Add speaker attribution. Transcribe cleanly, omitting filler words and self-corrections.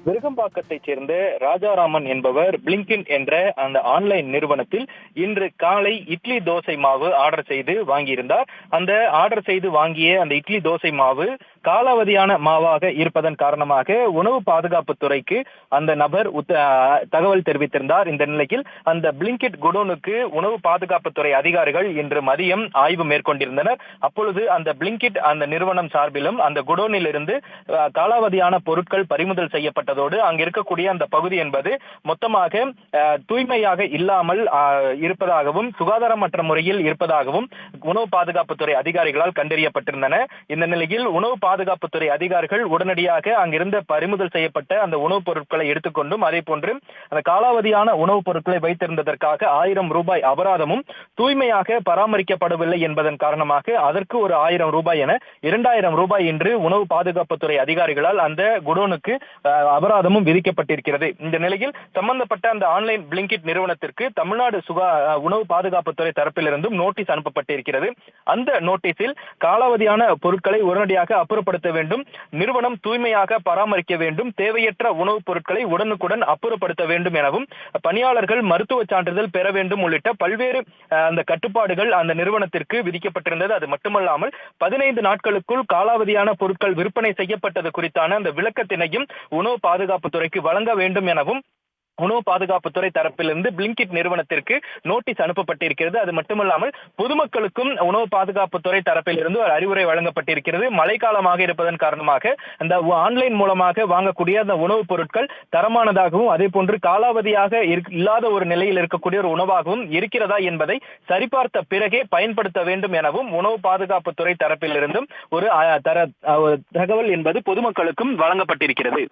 Speaker 1: விருகம்பாக்கத்தைச் சேர்ந்த ராஜாராமன் என்பவர் பிளிங்கிட் என்ற அந்த ஆன்லைன் நிறுவனத்தில் இன்று காலை இட்லி தோசை மாவு ஆர்டர் செய்து வாங்கியிருந்தார். அந்த ஆர்டர் செய்து வாங்கிய அந்த இட்லி தோசை மாவு காலாவதியான மாவாக இருப்பதன் காரணமாக உணவு பாதுகாப்பு துறைக்கு அந்த நபர் தகவல் தெரிவித்திருந்தார். இந்த நிலையில் அந்த பிளிங்கிட் குடோனுக்கு உணவு பாதுகாப்புத்துறை அதிகாரிகள் இன்று மதியம் ஆய்வு மேற்கொண்டிருந்தனர். அப்பொழுது அந்த பிளிங்கிட் அந்த நிறுவனம் சார்பிலும் அந்த குடோனில் இருந்து காலாவதியான பொருட்கள் பறிமுதல் செய்யப்பட்டதோடு அங்கு இருக்கக்கூடிய அந்த பகுதி என்பது மொத்தமாக தூய்மையாக இல்லாமல் இருப்பதாகவும் சுகாதாரமற்ற முறையில் இருப்பதாகவும் உணவு பாதுகாப்புத்துறை அதிகாரிகளால் கண்டறியப்பட்டிருந்தன. இந்த நிலையில் உணவு பாதுகாப்புத்துறை அதிகாரிகள் உடனடியாக அங்கிருந்த பறிமுதல் செய்யப்பட்ட அந்த உணவுப் பொருட்களை எடுத்துக்கொண்டும் அதே போன்று அந்த காலாவதியான உணவுப் பொருட்களை வைத்திருந்ததற்காக 1000 ரூபாய் அபராதமும், தூய்மையாக பராமரிக்கப்படவில்லை என்பதன் காரணமாக அதற்கு ஒரு 1000 ரூபாய் என 2000 ரூபாய் என்று உணவு பாதுகாப்புத்துறை அதிகாரிகளால் அந்த குடோனுக்கு அபராதமும் விதிக்கப்பட்டிருக்கிறது. இந்த நிலையில் சம்பந்தப்பட்ட அந்த ஆன்லைன் பிளிங்கிட் நிறுவனத்திற்கு தமிழ்நாடு உணவு பாதுகாப்புத்துறை தரப்பிலிருந்தும் நோட்டீஸ் அனுப்பப்பட்டிருக்கிறது. அந்த நோட்டீஸில் காலாவதியான பொருட்களை உடனடியாக அப்புறப்படுத்த வேண்டும், நிறுவனம் தூய்மையாக பராமரிக்க வேண்டும், தேவையற்ற உணவுப் பொருட்களை உடனுக்குடன் அப்புறப்படுத்த வேண்டும் எனவும், பணியாளர்கள் மருத்துவ சான்றிதழ் பெற வேண்டும் உள்ளிட்ட பல்வேறு அந்த கட்டுப்பாடுகள் அந்த நிறுவனத்திற்கு விதிக்கப்பட்டிருந்தது. அது மட்டுமல்லாமல் 15 நாட்களுக்குள் காலாவதியான பொருட்கள் விற்பனை செய்யப்பட்டது குறித்தான அந்த விளக்கத்தினையும் உணவு பாதுகாப்புத்துறைக்கு வழங்க வேண்டும் எனவும் உணவு பாதுகாப்புத்துறை தரப்பிலிருந்து பிளிங்கிட் நிறுவனத்திற்கு நோட்டீஸ் அனுப்பப்பட்டிருக்கிறது. அது மட்டுமல்லாமல் பொதுமக்களுக்கும் உணவு பாதுகாப்புத்துறை தரப்பிலிருந்து ஒரு அறிவுரை வழங்கப்பட்டிருக்கிறது. மழைக்காலமாக இருப்பதன் காரணமாக அந்த ஆன்லைன் மூலமாக வாங்கக்கூடிய அந்த உணவுப் பொருட்கள் தரமானதாகவும் அதே போன்று காலாவதியாக இல்லாத ஒரு நிலையில் இருக்கக்கூடிய ஒரு உணவாகவும் இருக்கிறதா என்பதை சரிபார்த்த பிறகே பயன்படுத்த வேண்டும் எனவும் உணவு பாதுகாப்புத்துறை தரப்பிலிருந்தும் ஒரு தகவல் என்பது பொதுமக்களுக்கும் வழங்கப்பட்டிருக்கிறது.